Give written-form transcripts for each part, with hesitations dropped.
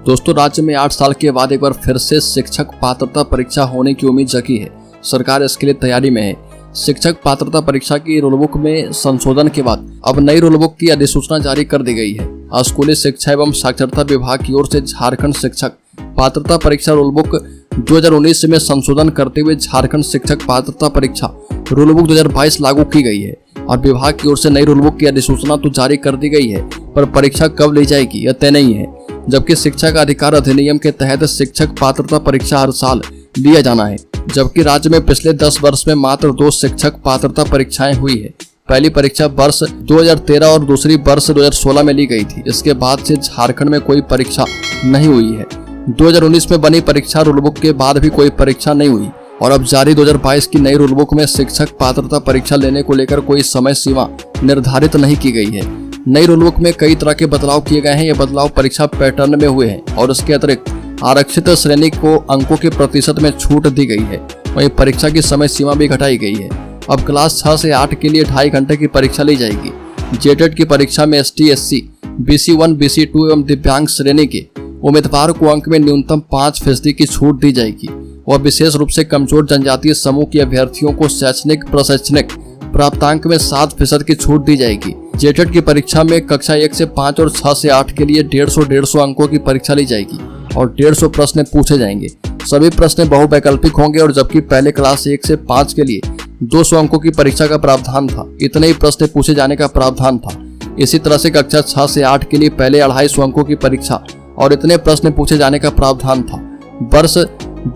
दोस्तों, राज्य में 8 साल के बाद एक बार फिर से शिक्षक पात्रता परीक्षा होने की उम्मीद जगी है। सरकार इसके लिए तैयारी में है। शिक्षक पात्रता परीक्षा की रूलबुक में संशोधन के बाद अब नई रूलबुक की अधिसूचना जारी कर दी गई है। स्कूली शिक्षा एवं साक्षरता विभाग की ओर से झारखंड शिक्षक पात्रता परीक्षा रूलबुक 2019 में संशोधन करते हुए झारखंड शिक्षक पात्रता परीक्षा रूलबुक 2022 लागू की गई है और विभाग की ओर से नई रूलबुक की अधिसूचना तो जारी कर दी गई है, पर परीक्षा कब ली जाएगी यह तय नहीं है। जबकि शिक्षा का अधिकार अधिनियम के तहत शिक्षक पात्रता परीक्षा हर साल लिया जाना है, जबकि राज्य में पिछले 10 वर्ष में मात्र 2 शिक्षक पात्रता परीक्षाएं हुई है। पहली परीक्षा वर्ष 2013 और दूसरी वर्ष 2016 में ली गई थी। इसके बाद से झारखंड में कोई परीक्षा नहीं हुई है। 2019 में बनी परीक्षा रूलबुक के बाद भी कोई परीक्षा नहीं हुई और अब जारी 2022 की नई रूलबुक में शिक्षक पात्रता परीक्षा लेने को लेकर कोई समय सीमा निर्धारित नहीं की गई है। नई रूलबुक में कई तरह के बदलाव किए गए हैं। ये बदलाव परीक्षा पैटर्न में हुए हैं और इसके अतिरिक्त आरक्षित श्रेणी को अंकों के प्रतिशत में छूट दी गई है। वहीं परीक्षा की समय सीमा भी घटाई गई है। अब क्लास 6 से 8 के लिए 2.5 घंटे की परीक्षा ली जाएगी। जेटेट की परीक्षा में ST, SC, BC1, BC2 एवं दिव्यांग श्रेणी के उम्मीदवार को अंक में न्यूनतम 5% की छूट दी जाएगी और विशेष रूप से कमजोर जनजातीय समूह के अभ्यर्थियों को शैक्षणिक प्रशैक्षणिक प्राप्तांक में 7% की छूट दी जाएगी। जेटेट की परीक्षा में कक्षा 1 से 5 और 6 से 8 के लिए 150 अंकों की परीक्षा ली जाएगी और 150 प्रश्न पूछे जाएंगे। सभी प्रश्न बहुवैकल्पिक होंगे और जबकि पहले क्लास 1 से 5 के लिए 200 अंकों की परीक्षा का प्रावधान था, इतने ही प्रश्न पूछे जाने का प्रावधान था। इसी तरह से कक्षा 6 से 8 के लिए पहले 250 अंकों की परीक्षा और इतने प्रश्न पूछे जाने का प्रावधान था। वर्ष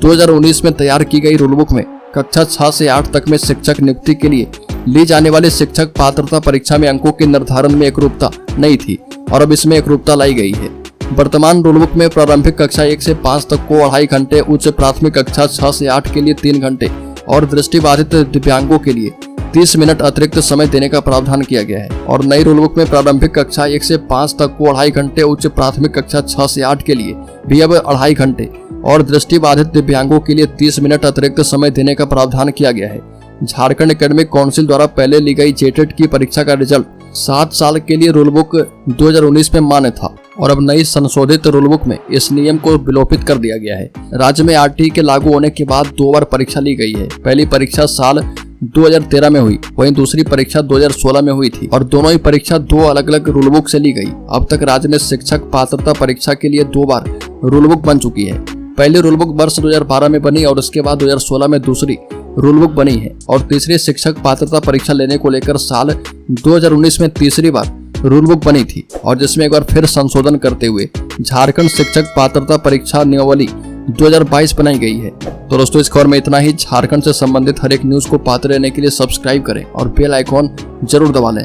2019 में तैयार की गई रूलबुक में कक्षा 6 से 8 तक में शिक्षक नियुक्ति के लिए ली जाने वाली शिक्षक पात्रता परीक्षा में अंकों के निर्धारण में एकरूपता नहीं थी और अब इसमें एकरूपता लाई गई है। वर्तमान रूलबुक में प्रारंभिक कक्षा 1 से 5 तक को 2.5 घंटे, उच्च प्राथमिक कक्षा 6 से 8 के लिए 3 घंटे और दृष्टिबाधित दिव्यांगों के लिए 30 मिनट अतिरिक्त समय देने का प्रावधान किया गया है। और नई रूलबुक में प्रारंभिक कक्षा 1 से 5 तक को 2.5 घंटे, उच्च प्राथमिक कक्षा 6 से 8 के लिए भी अब 2.5 घंटे और दृष्टिबाधित दिव्यांगों के लिए 30 मिनट अतिरिक्त समय देने का प्रावधान किया गया है। झारखंड एकेडमिक काउंसिल द्वारा पहले ली गई जेटेट की परीक्षा का रिजल्ट 7 साल के लिए रूलबुक 2019 में मान्य था और अब नई संशोधित रूलबुक में इस नियम को विलोपित कर दिया गया है। राज्य में RT के लागू होने के बाद 2 बार परीक्षा ली गई है। पहली परीक्षा साल 2013 में हुई, वहीं दूसरी परीक्षा 2016 में हुई थी और दोनों ही परीक्षा 2 अलग अलग रूलबुक से ली गई। अब तक राज्य में शिक्षक पात्रता परीक्षा के लिए 2 बार रूलबुक बन चुकी है। पहली रूलबुक वर्ष 2012 में बनी और उसके बाद 2016 में दूसरी रूलबुक बनी है और तीसरी शिक्षक पात्रता परीक्षा लेने को लेकर साल 2019 में तीसरी बार रूलबुक बनी थी और जिसमें एक बार फिर संशोधन करते हुए झारखंड शिक्षक पात्रता परीक्षा नियमावली 2022 बनाई गई है। तो दोस्तों, इस खबर में इतना ही। झारखंड से संबंधित हर एक न्यूज को पाते रहने के लिए सब्सक्राइब करें और बेल आइकॉन जरूर दबा लें।